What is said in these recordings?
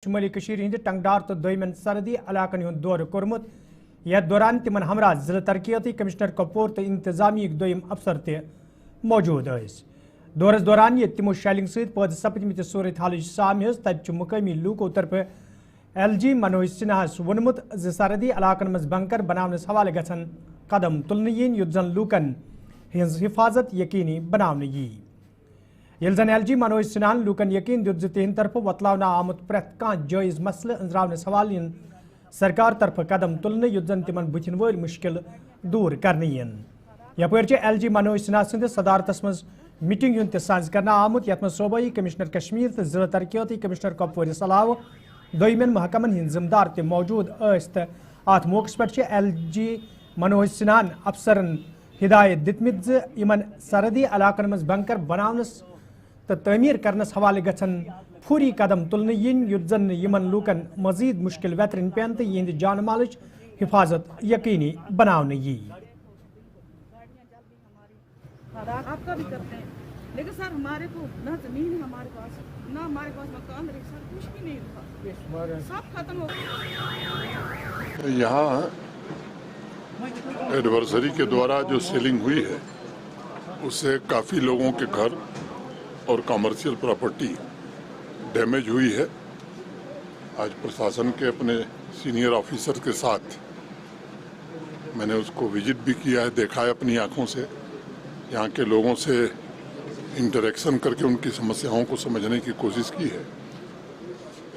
शुमाली हंद टंगडार तो दोयमन सरहदी इलाकन हूं दौर कोर्मुत यथ दौरान तिमन हमरा जिला तरक्याती कमिश्नर कपौर तो इंतजामी दोयम अफसर ते मौजूद दौरस दौरान ये तिमो शैलिंग सहित पैद सपदमित सूरत हाल साम तब मुकामी लूको तरफ LG मनोज सिन्हास वोनमुत सरहदी इलाकन मज बंकर बनावनस हवाले गछन कदम तुलने यीन युद्ध जन लूकन हिंज हिफाजत यकीनी बनावने यी ये जन LG मनोज सिन्हान लूकन यकीन दुत तिहन तरफ वतलावना आमुत प्रत कह जायज मसले अंजरावनस हवाले यीन सरकार तरफ कदम तुलने युद्ध जन तिमन बुथिन वल मुश्किल दूर करने यीन यपर LG मनोज सिन्हा सद सदारतस मज मीटिंग हूं तज करना आमुत यथ मज सूबाई कमिश्नर कश्मीर तो जिला तरक्याती कमिश्नर कपवार सलाह दोयमन महकमन हिंद जिम्मेदार ते मौजूद अत मौके पे LG मनोज सिन्हान अफसरन हिदायत दितमित इन सरहदी इलाकन मज बंकर बनावनस तो तमीर करनस हवाले गछन फूरी कदम तुलने यीन युद्ध जन यमन लूकन मजीद मुश्किल वेतरन पेन तो यिंद जान मालच हिफाजत यकीनी बनावने यी। आपका भी करते हैं लेकिन सर हमारे को ना जमीन है हमारे पास ना हमारे पास मकान रहे सर कुछ भी नहीं था सब खत्म हो गया। यहाँ एडवर्सरी के द्वारा जो सेलिंग हुई है उससे काफ़ी लोगों के घर और कमर्शियल प्रॉपर्टी डैमेज हुई है। आज प्रशासन के अपने सीनियर ऑफिसर के साथ मैंने उसको विजिट भी किया है, देखा है अपनी आंखों से, यहाँ के लोगों से इंटरेक्शन करके उनकी समस्याओं को समझने की कोशिश की है।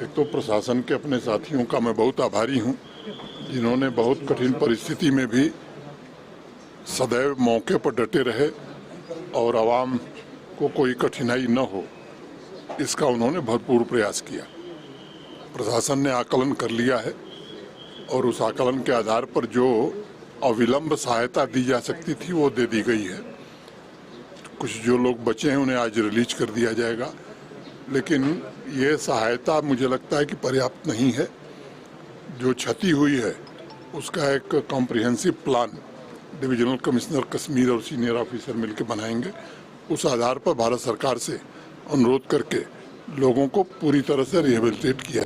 एक तो प्रशासन के अपने साथियों का मैं बहुत आभारी हूँ जिन्होंने बहुत कठिन परिस्थिति में भी सदैव मौके पर डटे रहे और आवाम को कोई कठिनाई न हो इसका उन्होंने भरपूर प्रयास किया। प्रशासन ने आकलन कर लिया है और उस आकलन के आधार पर जो अविलंब सहायता दी जा सकती थी वो दे दी गई है। कुछ जो लोग बचे हैं उन्हें आज रिलीज कर दिया जाएगा, लेकिन ये सहायता मुझे लगता है कि पर्याप्त नहीं है। जो क्षति हुई है उसका एक comprehensive plan divisional commissioner Kashmir और सीनियर ऑफिसर मिलकर बनाएंगे। उस आधार पर भारत सरकार से अनुरोध करके लोगों को पूरी तरह से रिहेबिलिटेट किया।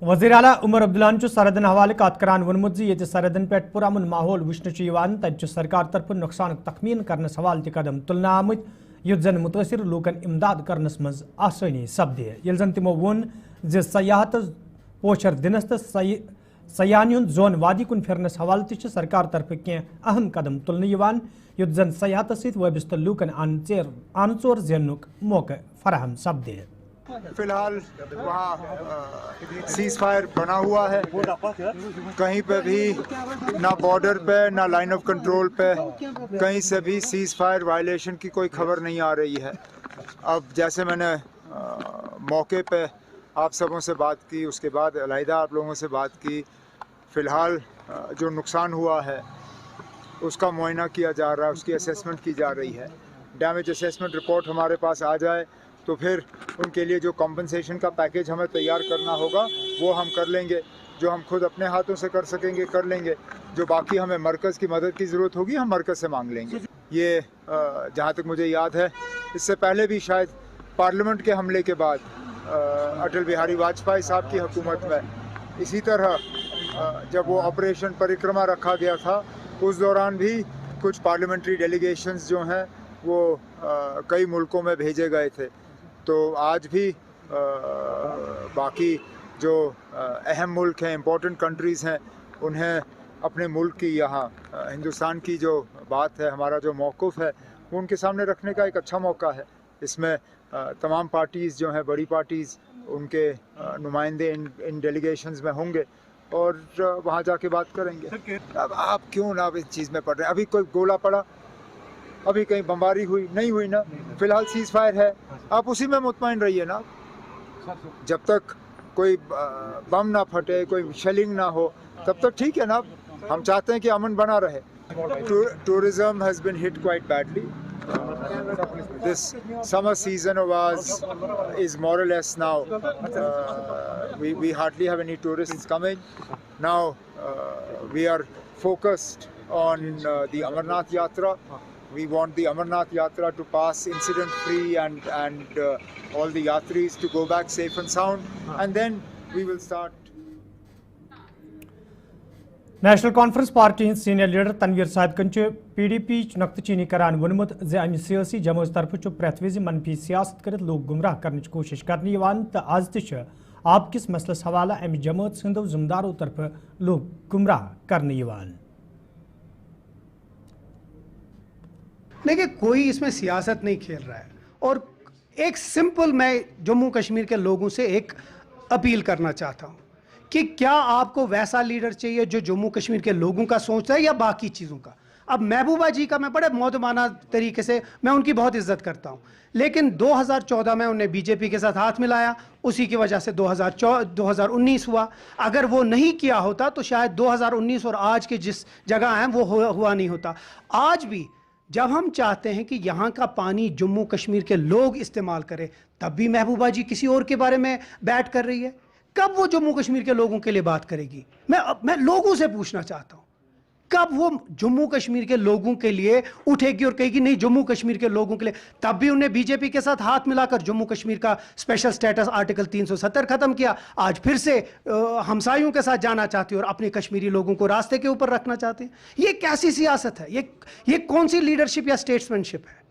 वज़ीर आला उमर अब्दुल्लान सरहदन हवाले कत करान वोनमुत ये सरहदन पे पुरअमन माहौल वुचन तब सरकार तरफ नुकसान तखमीन करनस हवाले कदम तुलना आमुत युद्ध जन मुतासिर लूकन इमदाद करनस मज आसानी सपदे ये जन तिमो वोन जे सयाहत पोचर दिनस तो सयानी हुंद जोन वादी कुन फिरनस हवाले ति सरकार तरफ कह अहम कदम तुलने युद्ध जन सयाहत सहित वाबस्त लूकन आनचोर जेनुक मौके फराहम सपदे। फिलहाल वहाँ सीज फायर बना हुआ है, कहीं पे भी ना बॉर्डर पे ना लाइन ऑफ कंट्रोल पे कहीं से भी सीज फायर वायलेशन की कोई खबर नहीं आ रही है। अब जैसे मैंने मौके पे आप सबों से बात की, उसके बाद अलहदा आप लोगों से बात की, फ़िलहाल जो नुकसान हुआ है उसका मुआयना किया जा रहा है, उसकी असेसमेंट की जा रही है। डैमेज असेसमेंट रिपोर्ट हमारे पास आ जाए तो फिर उनके लिए जो कॉम्पनसेशन का पैकेज हमें तैयार करना होगा वो हम कर लेंगे। जो हम खुद अपने हाथों से कर सकेंगे कर लेंगे, जो बाकी हमें मरकज़ की मदद की ज़रूरत होगी हम मरकज़ से मांग लेंगे। ये जहाँ तक मुझे याद है इससे पहले भी शायद पार्लियामेंट के हमले के बाद अटल बिहारी वाजपेयी साहब की हुकूमत में इसी तरह जब वो ऑपरेशन परिक्रमा रखा गया था उस दौरान भी कुछ पार्लियामेंट्री डेलीगेशंस जो हैं वो कई मुल्कों में भेजे गए थे। तो आज भी बाकी जो अहम मुल्क हैं, इम्पोर्टेंट कंट्रीज़ हैं, उन्हें अपने मुल्क की यहाँ हिंदुस्तान की जो बात है, हमारा जो मौक़िफ़ है वो उनके सामने रखने का एक अच्छा मौका है। इसमें तमाम पार्टीज़ जो हैं, बड़ी पार्टीज़, उनके नुमाइंदे इन डेलीगेशंस में होंगे और वहाँ जाके बात करेंगे। अब आप क्यों ना इस चीज़ में पड़ रहे हैं? अभी कोई गोला पड़ा, अभी कहीं बमबारी हुई नहीं हुई ना, फिलहाल सीज फायर है, आप उसी में मुतमईन रहिए ना। जब तक कोई बम ना फटे, कोई शेलिंग ना हो, तब तक ठीक है ना। हम चाहते हैं कि अमन बना रहे। Tourism has been hit quite badly. This summer season of ours is more or less now. We hardly have any tourists coming. Now we are focused on the Amarnath Yatra. We want the Amarnath Yatra to pass incident free and all the yatris to go back safe and sound, and then we will start. National conference party हंद senior leader Tanveer सादिकन PDP नुक्तचीनी करान वोनमुत जे अमि सियासी जमात तरफ प्रेथ विज मनफी सियासत कर लोग गुमराह करने कोशिश करने तो आज तक आप किस मसलस हवाला अमि जमात सिंधो जिम्मेदारों तरफ लोग गुमराह करने। देखिए, कोई इसमें सियासत नहीं खेल रहा है और एक सिंपल मैं जम्मू कश्मीर के लोगों से एक अपील करना चाहता हूं कि क्या आपको वैसा लीडर चाहिए जो जम्मू कश्मीर के लोगों का सोचता है या बाकी चीज़ों का। अब महबूबा जी का मैं बड़े मौदमाना तरीके से मैं उनकी बहुत इज्जत करता हूं, लेकिन 2014 में उन्हें बीजेपी के साथ हाथ मिलाया, उसी की वजह से 2019 हुआ। अगर वो नहीं किया होता तो शायद 2019 और आज के जिस जगह हैं वो हुआ नहीं होता। आज भी जब हम चाहते हैं कि यहाँ का पानी जम्मू कश्मीर के लोग इस्तेमाल करें, तब भी महबूबा जी किसी और के बारे में बैट कर रही है। कब वो जम्मू कश्मीर के लोगों के लिए बात करेगी? मैं लोगों से पूछना चाहता हूँ, कब वो जम्मू कश्मीर के लोगों के लिए उठेगी और कहेगी नहीं जम्मू कश्मीर के लोगों के लिए? तब भी उन्हें बीजेपी के साथ हाथ मिलाकर जम्मू कश्मीर का स्पेशल स्टेटस आर्टिकल 370 खत्म किया। आज फिर से हमसायों के साथ जाना चाहती है और अपने कश्मीरी लोगों को रास्ते के ऊपर रखना चाहते हैं। ये कैसी सियासत है? ये कौन सी लीडरशिप या स्टेट्समैनशिप है?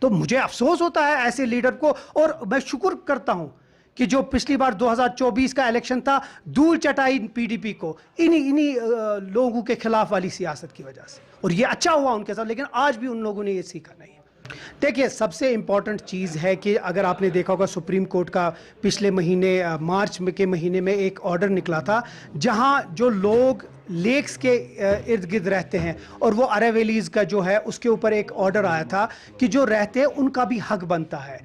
तो मुझे अफसोस होता है ऐसे लीडर को, और मैं शुक्र करता हूं कि जो पिछली बार 2024 का इलेक्शन था, धूल चटाई PDP को इन्हीं लोगों के खिलाफ वाली सियासत की वजह से, और ये अच्छा हुआ उनके साथ, लेकिन आज भी उन लोगों ने ये सीखा नहीं। देखिए, सबसे इंपॉर्टेंट चीज़ है कि अगर आपने देखा होगा सुप्रीम कोर्ट का पिछले महीने मार्च के महीने में एक ऑर्डर निकला था, जहां जो लोग लेक्स के इर्द गिर्द रहते हैं और वो अरेवेलीज का जो है उसके ऊपर एक ऑर्डर आया था कि जो रहते हैं उनका भी हक बनता है।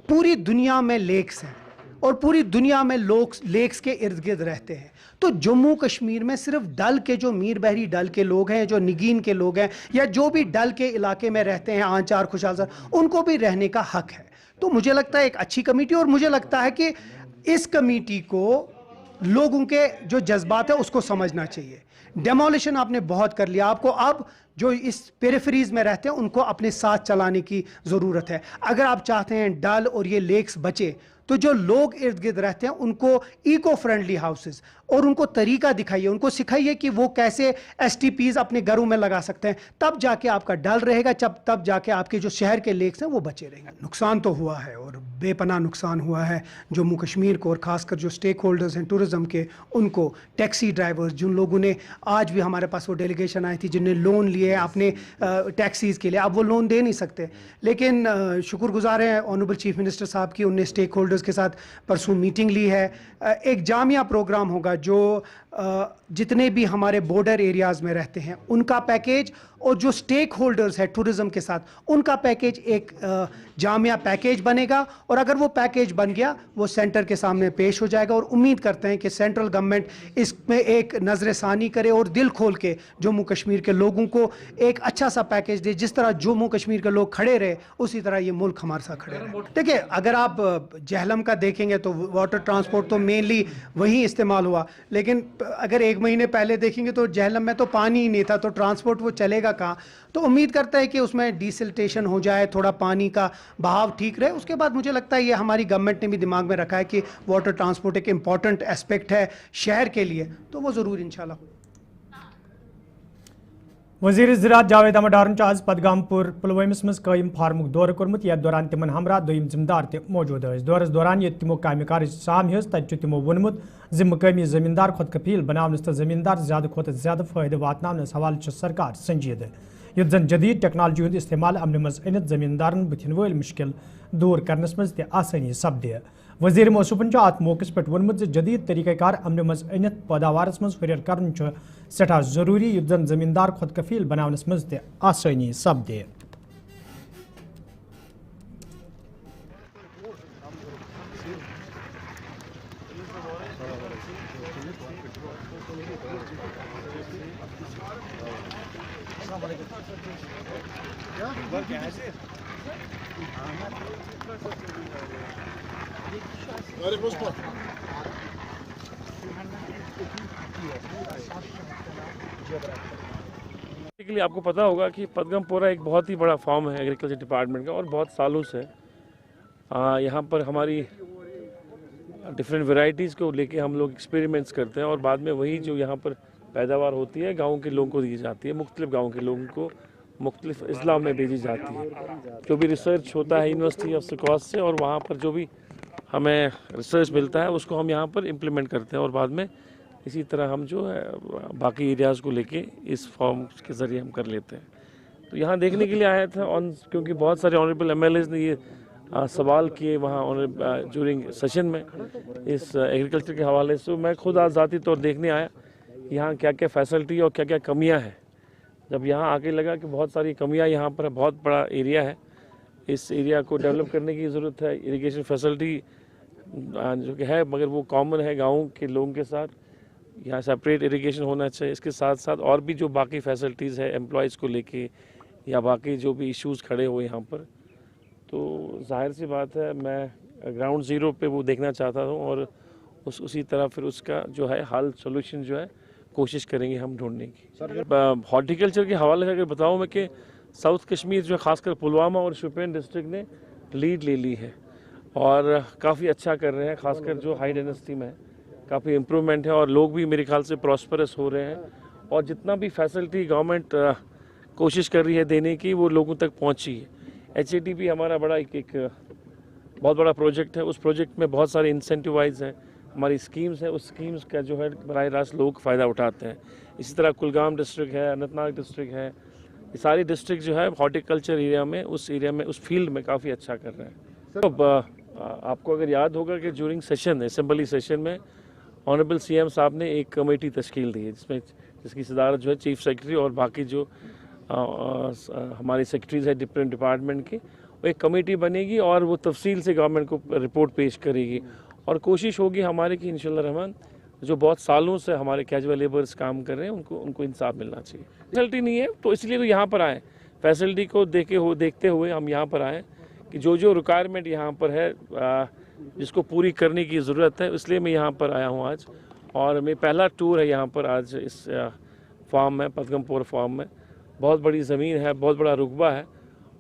पूरी दुनिया में लेक्स हैं और पूरी दुनिया में लोग लेक्स के इर्द गिर्द रहते हैं, तो जम्मू कश्मीर में सिर्फ डल के जो मीर बहरी डल के लोग हैं, जो निगीन के लोग हैं, या जो भी डल के इलाके में रहते हैं, आंचार खुशहाल सर, उनको भी रहने का हक है। तो मुझे लगता है एक अच्छी कमेटी, और मुझे लगता है कि इस कमेटी को लोगों के जो जज्बात है उसको समझना चाहिए। डेमोलिशन आपने बहुत कर लिया, आपको अब जो इस पेरिफेरीज में रहते हैं उनको अपने साथ चलाने की ज़रूरत है। अगर आप चाहते हैं डल और ये लेक्स बचे, तो जो लोग इर्द गिर्द रहते हैं उनको इको फ्रेंडली हाउसेस और उनको तरीका दिखाइए, उनको सिखाइए कि वो कैसे STPs अपने घरों में लगा सकते हैं, तब जाके आपका डल रहेगा, तब जाके आपके जो शहर के लेक्स हैं वो बचे रहेंगे। नुकसान तो हुआ है और बेपनाह नुकसान हुआ है जम्मू कश्मीर को, और ख़ासकर जो स्टेक होल्डर्स हैं टूरिज़्म के, उनको, टैक्सी ड्राइवर्स, जिन लोगों ने, आज भी हमारे पास वो डेलीगेशन आई थी जिनने लोन लिए अपने टैक्सीज़ के लिए, अब वो लोन दे नहीं सकते, लेकिन शुक्रगुजार हैं ऑनरेबल चीफ मिनिस्टर साहब की, उनने स्टेक होल्डर्स के साथ परसों मीटिंग ली है। एक जामिया प्रोग्राम होगा जो जितने भी हमारे बॉर्डर एरियाज़ में रहते हैं उनका पैकेज, और जो स्टेक होल्डर्स है टूरिज़्म के साथ उनका पैकेज, एक जामिया पैकेज बनेगा, और अगर वो पैकेज बन गया वो सेंटर के सामने पेश हो जाएगा, और उम्मीद करते हैं कि सेंट्रल गवर्नमेंट इसमें एक नज़रसानी करे और दिल खोल के जम्मू कश्मीर के लोगों को एक अच्छा सा पैकेज दे। जिस तरह जम्मू कश्मीर के लोग खड़े रहे, उसी तरह ये मुल्क हमारे साथ खड़े रहे। देखिए, अगर आप जहलम का देखेंगे तो वाटर ट्रांसपोर्ट तो मेनली वहीं इस्तेमाल हुआ, लेकिन अगर एक महीने पहले देखेंगे तो जहलम में तो पानी ही नहीं था, तो ट्रांसपोर्ट वो चलेगा कहाँ? तो उम्मीद करता है कि उसमें डिसिल्टेशन हो जाए, थोड़ा पानी का बहाव ठीक रहे। उसके बाद मुझे लगता है ये हमारी गवर्नमेंट ने भी दिमाग में रखा है कि वाटर ट्रांसपोर्ट एक इंपॉर्टेंट एस्पेक्ट है शहर के लिए, तो वो ज़रूर इंशाल्लाह। वज़ीर ज़राअत जावेद अहमद डारन आज पदगामपुर पुलवामस मज कायम फार्मुक दौर कोर्मुत, यथ दौरान तिमन हमरा दोयम जिम्मेदार ति मौजूद थे। दौरस दौरान ये तिमो कामि कार्य साम हेज, तत तिमो वोनमुत ज मकामी जमींदार खुद कफील बनावनस तो जमींदार ज्यादा खुद ज्यादा फायदे वातनावनस हवाल सरकार संजीद। युद्ध जन जदीद टेक्नोलॉजी हुंद इस्तेमाल अमन मज अनित जमींदारन बुथिन वल मुश्किल दूर करनस मज ते आसानी सपदे। वज़ीर मौसूफन अत मौके पे वोनमुत जदीद तरीक़ाकार अमन मज अनित पैदावारस मज हुर्र करन सठा जरूरी, युद्ध जन जमींदार खुद कफील बनावनस मज ते आसानी सपदे। बेसिकली आपको पता होगा कि पदगमपोरा एक बहुत ही बड़ा फॉर्म है एग्रीकल्चर डिपार्टमेंट का और बहुत सालों से यहाँ पर हमारी डिफरेंट वैरायटीज़ को लेके हम लोग एक्सपेरिमेंट्स करते हैं और बाद में वही जो यहाँ पर पैदावार होती है गाँव के लोगों को दी जाती है, मुख्तलिफ गाँव के लोगों को मुख्तलिफ अजला में भेजी जाती है। जो भी रिसर्च होता है यूनिवर्सिटी ऑफ सिकॉस से और वहाँ पर जो भी हमें रिसर्च मिलता है उसको हम यहाँ पर इम्प्लीमेंट करते हैं और बाद में इसी तरह हम जो है बाकी एरियाज़ को लेके इस फॉर्म के ज़रिए हम कर लेते हैं। तो यहाँ देखने के लिए आया था क्योंकि बहुत सारे ऑनरेबल MLAs ने ये सवाल किए वहाँ ज्यूरिंग सेशन में इस एग्रीकल्चर के हवाले से। मैं खुद आज ज़ाती तौर देखने आया यहाँ क्या क्या फैसिलिटी और क्या क्या कमियाँ हैं। जब यहाँ आके लगा कि बहुत सारी कमियाँ यहाँ पर है, बहुत बड़ा एरिया है, इस एरिया को डेवलप करने की ज़रूरत है। इरिगेशन फैसिलिटी जो कि है मगर वो कॉमन है गाँव के लोगों के साथ, यहाँ सेपरेट इरिगेशन होना चाहिए। इसके साथ साथ और भी जो बाकी फैसिलिटीज़ है एम्प्लॉयज़ को लेके या बाकी जो भी इश्यूज़ खड़े हुए यहाँ पर, तो जाहिर सी बात है मैं ग्राउंड ज़ीरो पे वो देखना चाहता हूँ और उसी तरह फिर उसका जो है हल सोल्यूशन जो है कोशिश करेंगे हम ढूंढने की। हॉर्टिकल्चर के हवाले से अगर बताऊँ मैं कि साउथ कश्मीर जो है ख़ासकर पुलवामा और शोपियान डिस्ट्रिक्ट ने लीड ले ली है और काफ़ी अच्छा कर रहे हैं, ख़ासकर जो हाई डेंसिटी में है काफ़ी इम्प्रूवमेंट है और लोग भी मेरे ख्याल से प्रॉस्परस हो रहे हैं और जितना भी फैसिलिटी गवर्नमेंट कोशिश कर रही है देने की वो लोगों तक पहुंची है। HATP हमारा बड़ा एक बहुत बड़ा प्रोजेक्ट है, उस प्रोजेक्ट में बहुत सारे इंसेंटिवाइज हैं, हमारी स्कीम्स हैं, उस स्कीम्स का जो है बराह रास्त लोग फ़ायदा उठाते हैं। इसी तरह कुलगाम डिस्ट्रिक्ट है, अनंतनाग डिस्ट्रिक्ट है, ये सारी डिस्ट्रिक्ट जो है हॉर्टिकल्चर एरिया में उस फील्ड में काफ़ी अच्छा कर रहे हैं। तो आपको अगर याद होगा कि ज्यूरिंग सेशन असेंबली सेशन में ऑनरेबल CM साहब ने एक कमेटी तश्कील दी है जिसकी सदारत जो है चीफ सेक्रेटरी और बाकी जो हमारी सेक्रेटरीज है डिफरेंट डिपार्टमेंट की, वो एक कमेटी बनेगी और वो तफसील से गवर्नमेंट को रिपोर्ट पेश करेगी और कोशिश होगी हमारे कि इंशाल्लाह रहमान जो बहुत सालों से हमारे कैजुअल लेबर्स काम कर रहे हैं उनको इंसाफ मिलना चाहिए। फैसिलिटी नहीं है तो इसलिए तो यहाँ पर आए, फैसिलिटी को देखते हुए हम यहाँ पर आए कि जो रिक्वायरमेंट यहाँ पर है जिसको पूरी करने की ज़रूरत है, इसलिए मैं यहाँ पर आया हूँ आज। और मेरा पहला टूर है यहाँ पर आज इस फार्म में, पदगमपोरा फार्म में। बहुत बड़ी ज़मीन है, बहुत बड़ा रुकबा है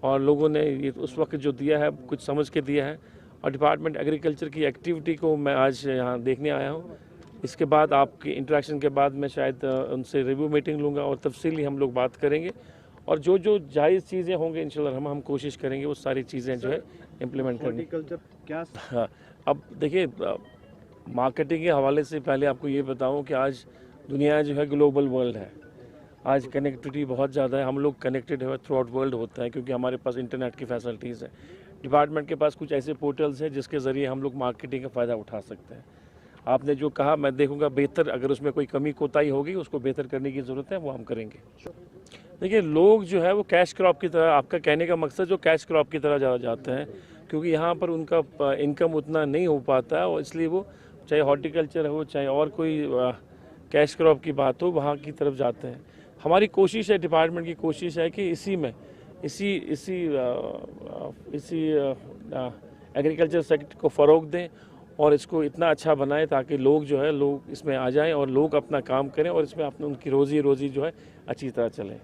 और लोगों ने ये उस वक्त जो दिया है कुछ समझ के दिया है और डिपार्टमेंट एग्रीकल्चर की एक्टिविटी को मैं आज यहाँ देखने आया हूँ। इसके बाद आपकी इंटरेक्शन के बाद मैं शायद उनसे रिव्यू मीटिंग लूँगा और तफसीली हम लोग बात करेंगे और जो जायज़ चीज़ें होंगे इंशाल्लाह हम कोशिश करेंगे वो सारी चीज़ें जो है इम्प्लीमेंट करने। क्या हाँ, अब देखिए मार्केटिंग के हवाले से पहले आपको ये बताऊँ कि आज दुनिया जो है ग्लोबल वर्ल्ड है, आज कनेक्टिविटी बहुत ज़्यादा है, हम लोग कनेक्टेड है थ्रू आउट वर्ल्ड होता है क्योंकि हमारे पास इंटरनेट की फैसिलिटीज़ है। डिपार्टमेंट के पास कुछ ऐसे पोर्टल्स हैं जिसके ज़रिए हम लोग मार्केटिंग का फ़ायदा उठा सकते हैं। आपने जो कहा मैं देखूंगा बेहतर, अगर उसमें कोई कमी कोताही होगी उसको बेहतर करने की ज़रूरत है, वो हम करेंगे। देखिए लोग जो है वो कैश क्रॉप की तरह, आपका कहने का मकसद जो कैश क्रॉप की तरह ज़्यादा जाते हैं क्योंकि यहाँ पर उनका इनकम उतना नहीं हो पाता है और इसलिए वो चाहे हॉर्टिकल्चर हो चाहे और कोई कैश क्रॉप की बात हो वहाँ की तरफ जाते हैं। हमारी कोशिश है, डिपार्टमेंट की कोशिश है कि इसी एग्रीकल्चर सेक्टर को फ़रोग दें और इसको इतना अच्छा बनाएं ताकि लोग जो है लोग इसमें आ जाएं और लोग अपना काम करें और इसमें अपने उनकी रोज़ी जो है अच्छी तरह चले।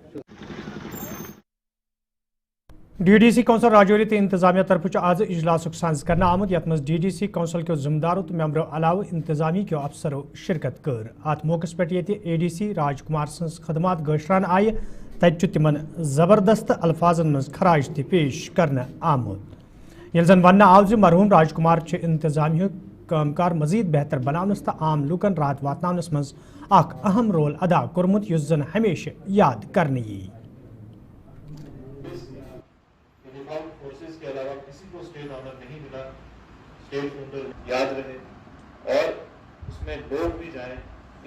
DDC कौंसल राजौरी तो इंतजामिया तरफ आज इजलास साज कर आमुद यथ मज DDC कौंसल के जिम्मेदारों तो मेम्बरों अलाव इंतजामी के अफसरों शिरकत कर। अत मौके पे ADC राजकुमार सज खदमात गशरान आय तत तिमन जबरदस्त अल्फाजन मज खराज तह पेश कर आमुद। ये जन वन आव ज मरहूम राजकुमार इंतजामिया कामकार मजीद बेहतर बनावनस तो आम लूकन राहत वातनावनस मज अहम रोल अदा कोरमुत युस जन हमेशा याद करने यी। फोर्सेस के अलावा किसी को स्टेट ऑनर नहीं मिला, स्टेट फाउंडर याद रहे और उसमें लोग भी जाएं,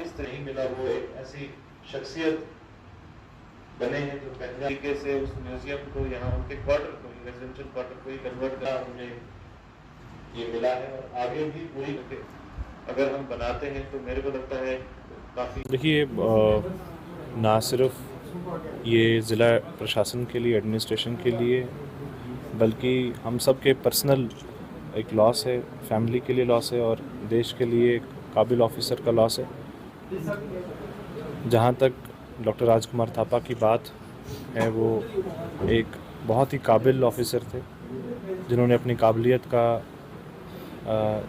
इस तरह नहीं मिला। वो एक ऐसी शख्सियत बने हैं जो पहले तरीके से उस म्यूजियम को यहाँ उनके क्वार्टर को, रेजिडेंशियल क्वार्टर को ही कन्वर्ट करा, उन्हें ये मिला है और आगे भी वही अगर हम बनाते हैं तो मेरे को लगता है काफ़ी। देखिए ना सिर्फ ये ज़िला प्रशासन के लिए, एडमिनिस्ट्रेशन के लिए, बल्कि हम सब के पर्सनल एक लॉस है, फैमिली के लिए लॉस है और देश के लिए एक काबिल ऑफिसर का लॉस है। जहाँ तक डॉक्टर राजकुमार थापा की बात हैं वो एक बहुत ही काबिल ऑफिसर थे, जिन्होंने अपनी काबिलियत का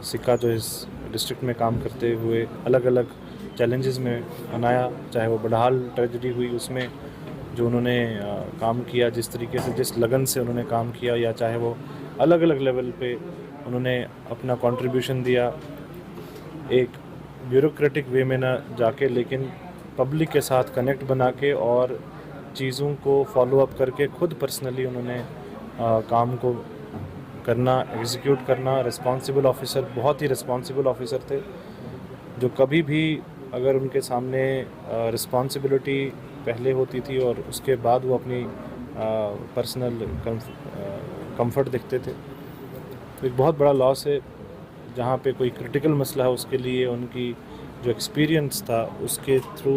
सिक्का जो इस डिस्ट्रिक्ट में काम करते हुए अलग अलग चैलेंजेस में बनाया। चाहे वो बड़हाल ट्रेजेडी हुई उसमें जो उन्होंने काम किया, जिस तरीके से जिस लगन से उन्होंने काम किया, या चाहे वो अलग अलग लेवल पे उन्होंने अपना कंट्रीब्यूशन दिया, एक ब्यूरोक्रेटिक वे में ना जाके लेकिन पब्लिक के साथ कनेक्ट बना के और चीज़ों को फॉलो अप करके खुद पर्सनली उन्होंने काम को करना, एग्जीक्यूट करना। रिस्पॉन्सिबल ऑफिसर, बहुत ही रिस्पॉन्सिबल ऑफिसर थे, जो कभी भी अगर उनके सामने रिस्पॉन्सिबिलिटी पहले होती थी और उसके बाद वो अपनी पर्सनल कंफर्ट दिखते थे। तो एक बहुत बड़ा लॉस है, जहाँ पे कोई क्रिटिकल मसला है उसके लिए उनकी जो एक्सपीरियंस था उसके थ्रू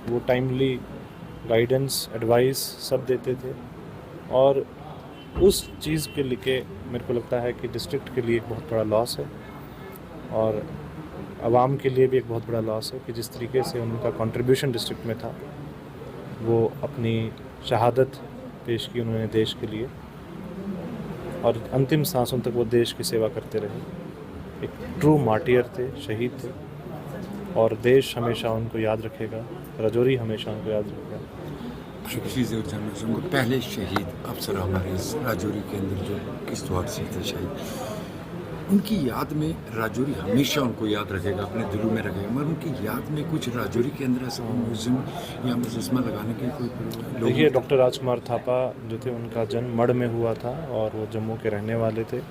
वो टाइमली गाइडेंस, एडवाइस सब देते थे। और उस चीज़ के लिए मेरे को लगता है कि डिस्ट्रिक्ट के लिए एक बहुत बड़ा लॉस है और आवाम के लिए भी एक बहुत बड़ा लॉस है कि जिस तरीके से उनका कंट्रीब्यूशन डिस्ट्रिक्ट में था, वो अपनी शहादत पेश की उन्होंने देश के लिए और अंतिम सांसों तक वो देश की सेवा करते रहे। एक ट्रू मार्टियर थे, शहीद थे, और देश हमेशा उनको याद रखेगा, राजौरी हमेशा उनको याद रखेगा। पहले शहीद अफसर हमारे इस राजौरी के अंदर जो किश्तवाड़ से थे शहीद, उनकी याद में राजौरी हमेशा उनको याद रखेगा, अपने दिलों में रखेगा। मगर उनकी याद में कुछ राजौरी के अंदर ऐसा म्यूजियम या मुजस्मा लगाने की कोई? देखिए, डॉक्टर राजकुमार थापा जो थे उनका जन्म मढ़ में हुआ था और वो जम्मू के रहने वाले थे।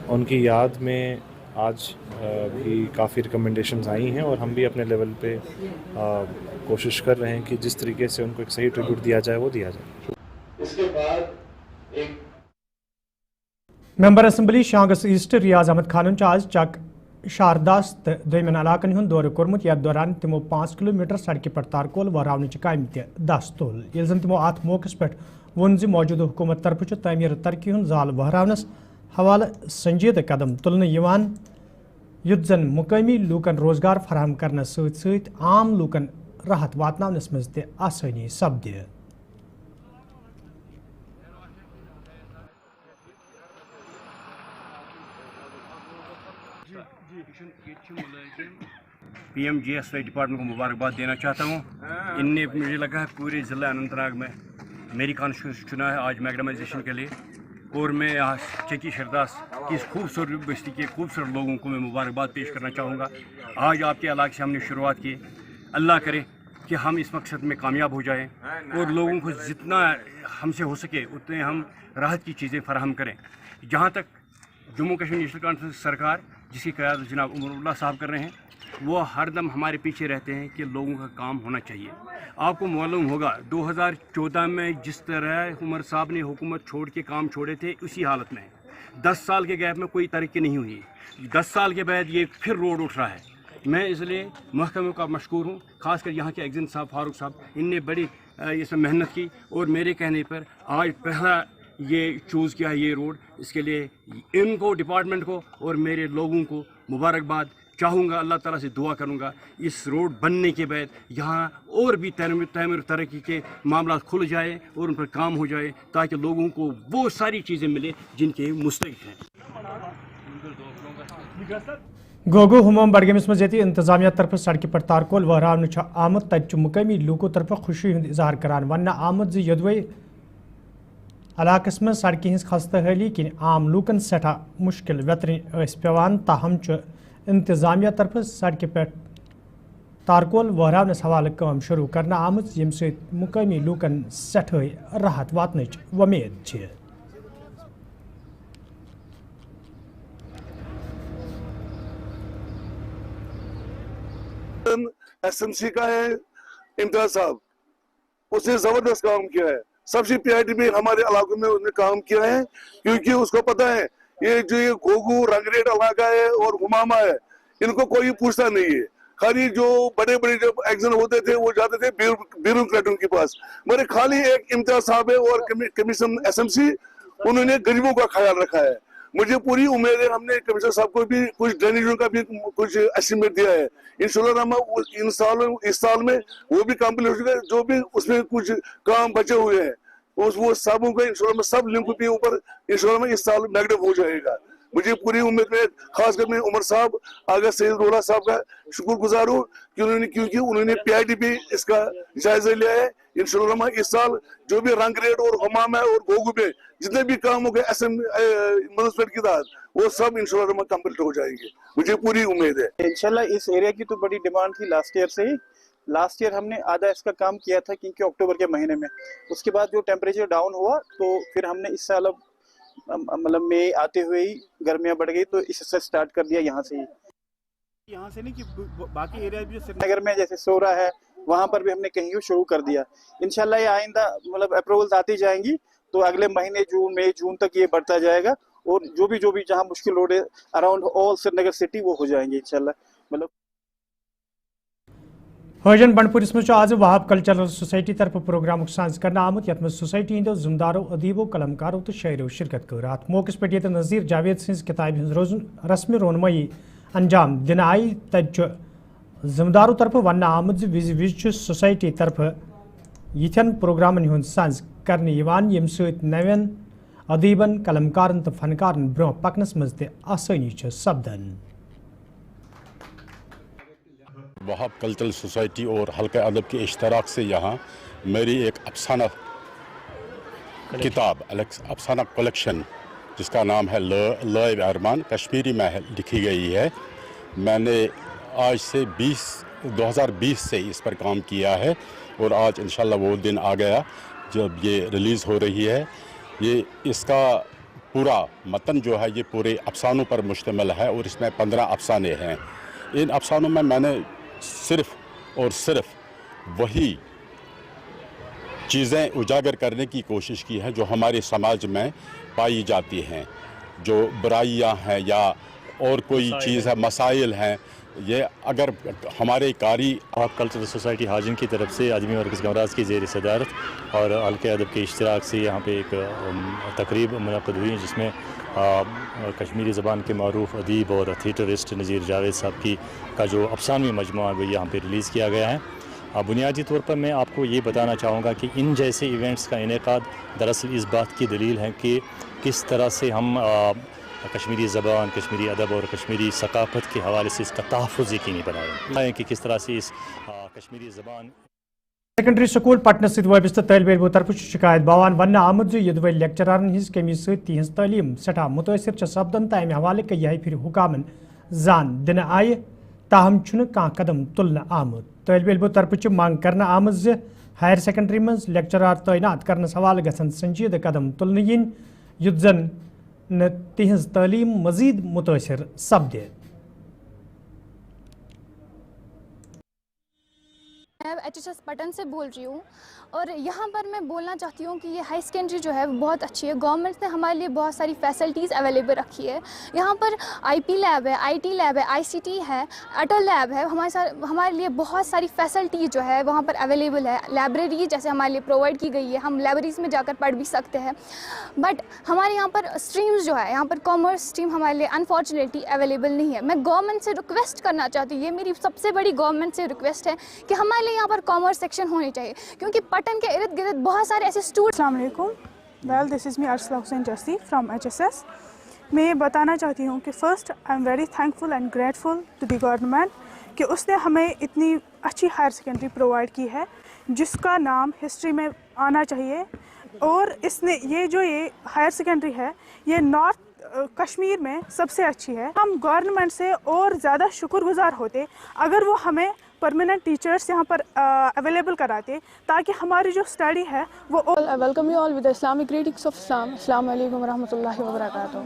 उनकी याद में आज भी काफ़ी रिकमेंडेशंस आई हैं और हम भी अपने लेवल पे कोशिश कर रहे हैं कि जिस तरीके से उनको एक सही ट्रिब्यूट दिया जाए वो दिया जाए। इसके बाद एक मेंबर असम्बली शांगस ईस्ट रियाज अहमद खान आज चक शारदास तो दोन इलाकन हूं दौर कोर्मुत। याथ दौरान तिमो 5 किलोमीटर सड़क पर तारकोल वहरावन काम दस तुल। ये जन तिमो अत मौके पे वोन मौजूदा हुकूमत तरफ तमीर तरक्की हूं जाल वहरावनस हवाले संजीदा कदम तुलने युद्ध जन मुकामी लूकन रोजगार फराहम करने सत आम लूकन राहत वातनावनस मज ते आसानी सपदि। PMGSY डिपार्टमेंट को मुबारकबाद देना चाहता हूँ। इनने मुझे लगा है पूरे ज़िला अनंतनाग में मेरी कॉन्स्टिट्यूंसी चुना है आज मैग्नेटाइजेशन के लिए, और मैं यहाँ चकी शरदास की इस खूबसूरत बस्ती के खूबसूरत लोगों को मैं मुबारकबाद पेश करना चाहूँगा। आज आपके इलाके से हमने शुरुआत की। अल्लाह करे कि हम इस मकसद में कामयाब हो जाएं और लोगों को जितना हमसे हो सके उतने हम राहत की चीज़ें फराहम करें। जहाँ तक जम्मू कश्मीर नेशनल कॉन्फ्रेंस सरकार जिसकी क़यादत जनाब उमरुल्लाह साहब कर रहे हैं, वो हरदम हमारे पीछे रहते हैं कि लोगों का काम होना चाहिए। आपको मालूम होगा 2014 में जिस तरह उमर साहब ने हुकूमत छोड़ के काम छोड़े थे, उसी हालत में 10 साल के गैप में कोई तरक्की नहीं हुई। 10 साल के बाद ये फिर रोड उठ रहा है। मैं इसलिए महकमे का मशकूर हूँ, ख़ासकर यहाँ के एग्जिन साहब फारूक साहब, इनने बड़ी इसमें मेहनत की और मेरे कहने पर आज पहला ये चूज़ किया है ये रोड। इसके लिए इनको, डिपार्टमेंट को और मेरे लोगों को मुबारकबाद चाहूँगा। अल्लाह ताला से दुआ करूँगा इस रोड बनने के बाद यहाँ और भी तमीर तरक्की के मामला खुल जाए और उन पर काम हो जाए, ताकि लोगों को वो सारी चीज़ें मिले जिनके मुस्तहिक हैं। गोगो हुमाम बडगमिस मज इंतजामिया तरफ सड़क पर तारकोल वहरावन आमद। तत मुकामी लूकों तरफ खुशी हूं इजहार करान वन आमद योदवे इलाकस में सड़क हज खस्ता हाली किन आम लूकन सठा मुश्किल वेतरन पेवान। ताहम इंतजामिया तरफ सड़क पे तारकोल वहरावनस हवाले काम शुरू करना आमद, यम सत मुकामी लूकन सठे राहत वातनच वमेद। SMC का है इम्तियाज साहब, उसने जबरदस्त काम किया है। सबसे PIT में हमारे इलाकों में उसने काम किया है, क्योंकि उसको पता है ये जो ये गोगू रंगरेट इलाका है और हुमामा है, इनको कोई पूछता नहीं है। खाली जो बड़े बड़े जब एक्शन होते थे वो जाते थे ब्यूरोक्रेटों के पास, मगर खाली एक इम्तियाज साहब है और कमीशन SMC, उन्होंने गरीबों का ख्याल रखा है। मुझे पूरी उम्मीद है, हमने कमिश्नर साहब को भी कुछ ड्रेनेजों का भी कुछ एस्टिमेट दिया है। इंशाल्लाह इस साल में वो भी कंप्लीट हो चुका है। जो भी उसमें कुछ काम बचे हुए हैं वो सबों को इंशाल्लाह में सब लिंक के ऊपर इंशाल्लाह में इस साल मैगडम हो जाएगा। मुझे पूरी उम्मीद में, खासकर मैं उमर साहब, आगा सैयद रोला साहब का शुक्रगुजार हूँ क्योंकि उन्होंने PIDP इसका जायजा लिया है। इंशाल्लाह इस साल जो भी रंगरेट और हमाम है और गोगू में जितने भी काम हो गए म्यूनिसिपैलिटी के तहत वो सब इंशाल्लाह कंप्लीट हो जाएंगे, मुझे पूरी उम्मीद है। इंशाल्लाह इस एरिया की तो बड़ी डिमांड थी लास्ट ईयर से ही। लास्ट ईयर हमने आधा इसका काम किया था क्योंकि अक्टूबर के महीने में, उसके बाद जो टेम्परेचर डाउन हुआ तो फिर हमने इस साल मतलब मई आते हुए ही गर्मियाँ बढ़ गई तो इससे स्टार्ट कर दिया यहाँ से ही। यहाँ से नहीं कि बाकी एरिया भी जो श्रीनगर में जैसे सोरा है वहाँ पर भी हमने कहीं शुरू कर दिया। इंशाल्लाह ये आइंदा मतलब अप्रूवल्स आती जाएंगी तो अगले महीने मई जून तक ये बढ़ता जाएगा और जो भी जहाँ मुश्किल रोड है अराउंड ऑल श्रीनगर सिटी वो हो जाएंगे इंशाल्लाह। मतलब हजन बंडपुरिस में आज वहाब कल्चरल सोसाइटी तरफ प्रोग्राम सांस करना आमुत यथ में सोसाइटी हंदो जिम्मेदारों अदीबों कलमकारों तो शायरों शिरकत कर अत मौके पे ये नज़ीर जावेद सिंह किताब रस्म रोनमई अंजाम दिन आई तज जिम्मेदारों तरफ वन आमुत विज विज सोसाइटी तरफ यन प्रोग्रामन हूं सांस करने यम नवन अदीबन कलमकारन तो फनकारन ब्रोह पकनस मज ते आसानी सपदन। वहाब कल्चरल सोसाइटी और हल्का अदब के इश्तराक से यहाँ मेरी एक अफसाना किताब अफसाना कलेक्शन जिसका नाम है लॉय अरमान कश्मीरी में लिखी गई है। मैंने आज से 2020 से इस पर काम किया है और आज इंशाल्लाह वो दिन आ गया जब ये रिलीज़ हो रही है। ये इसका पूरा मतन जो है ये पूरे अफसानों पर मुश्तमिल है और इसमें 15 अफसाने हैं। इन अफसानों में मैंने सिर्फ़ और सिर्फ वही चीज़ें उजागर करने की कोशिश की है जो हमारे समाज में पाई जाती हैं, जो बुराइयां हैं या और कोई चीज़ है, मसाइल हैं। ये अगर हमारे कारी आप कल्चरल सोसाइटी हाजिन की तरफ से आजमी मरकज़ गमराज की ज़ेर सदारत और हल्के अदब के इश्तराक से यहाँ पे एक तकरीब मुनक़्क़द हुई जिसमें कश्मीरी ज़बान के मरूफ अदीब और थिएटरिस्ट नज़ीर जावेद साहब का जो अफसानवी मजमुआ वो यहाँ पे रिलीज़ किया गया है। बुनियादी तौर पर मैं आपको ये बताना चाहूँगा कि इन जैसे इवेंट्स का इनेकाद दरअसल इस बात की दलील है कि किस तरह से हम कश्मीरी ज़बान, कश्मीरी अदब और कश्मीरी सकाफ़त के हवाले से इसका तहफ़्फ़ुज़ यकीनी बनाएं कि किस तरह से इस कश्मीरी ज़बान सेकेंडरी स्कूल पटना सत वाबस्त तलब इलमों तरफ शिकायत बवान वन आमुत जो यदव लेक्चरारन हिज कमी सहिज तलीम सठा मुतासर सपदन तो अमे हवाले यह फिर हुकामन जान दिन आय ताहम कह कदम तुलना आमुत। तलब इलमों तरफ मांग करना आमुत ज हायर सेकेंडरी मज लेक्चरार तैनात करनस हवाले गसन संजीद कदम तुलना इन युत जन न तिहज तलीम मजीद मुतासर सपदे। मैं HSS पटन से बोल रही हूँ और यहाँ पर मैं बोलना चाहती हूँ कि ये हाई सेकेंडरी जो है वो बहुत अच्छी है। गवर्नमेंट ने हमारे लिए बहुत सारी फैसिलिटीज़ अवेलेबल रखी है। यहाँ पर IP लैब है, IT लैब है, ICT है, अटल लैब है। हमारे लिए बहुत सारी फैसिलिटीज़ जो है वहाँ पर अवेलेबल है। लाइब्रेरी जैसे हमारे लिए प्रोवाइड की गई है, हम लाइब्रेरीज़ में जाकर पढ़ भी सकते हैं। बट हमारे यहाँ पर स्ट्रीम्स जो है, यहाँ पर कॉमर्स स्ट्रीम हमारे लिए अनफॉर्चुनेटली अवेलेबल नहीं है। मैं गवर्नमेंट से रिक्वेस्ट करना चाहती हूँ, ये मेरी सबसे बड़ी गवर्नमेंट से रिक्वेस्ट है कि हमारे लिए यहाँ पर कॉमर्स सेक्शन होनी चाहिए क्योंकि पटन के इर्द गिर्द बहुत सारे ऐसे स्टूडेंट्स। अस्सलाम वालेकुम, well this is me Arsala Hussain Jassi from HSS। मैं ये बताना चाहती हूँ कि first I am very thankful and grateful to the government कि उसने हमें इतनी अच्छी हायर सेकेंडरी प्रोवाइड की है जिसका नाम हिस्ट्री में आना चाहिए। और इसने ये हायर सेकेंडरी है ये नॉर्थ कश्मीर में सबसे अच्छी है। हम गवर्नमेंट से और ज़्यादा शुक्रगुजार होते अगर वो हमें परमानेंट टीचर्स यहाँ पर अवेलेबल कराते ताकि हमारी जो स्टडी है वो। Welcome you all with Islamic greetings of Islam. अस्सलाम वालेकुम रहमतुल्लाहि व बरकातहू।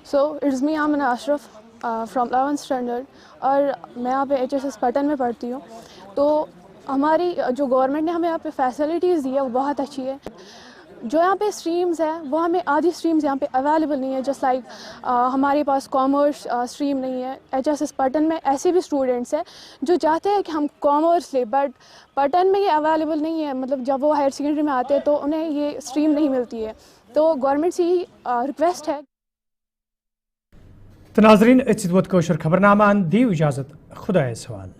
So it's me Amna Ashraf from 11th standard और मैं यहाँ पे HSS पटन में पढ़ती हूँ। तो हमारी जो गवर्नमेंट ने हमें यहाँ पे फैसिलिटीज़ दी है वो बहुत अच्छी है। जो यहाँ पे स्ट्रीम्स है वो हमें आधी स्ट्रीम्स यहाँ पे अवेलेबल नहीं है। जस्ट लाइक हमारे पास कॉमर्स स्ट्रीम नहीं है। HSS पटन में ऐसे भी स्टूडेंट्स हैं जो चाहते हैं कि हम कॉमर्स ले बट पटन में ये अवेलेबल नहीं है। मतलब जब वो हायर सेकेंडरी में आते हैं तो उन्हें ये स्ट्रीम नहीं मिलती है। तो गवर्नमेंट से ही रिक्वेस्ट है तो नाजरीन अत खबरनामा दी इजाज़त खुदा सवाल।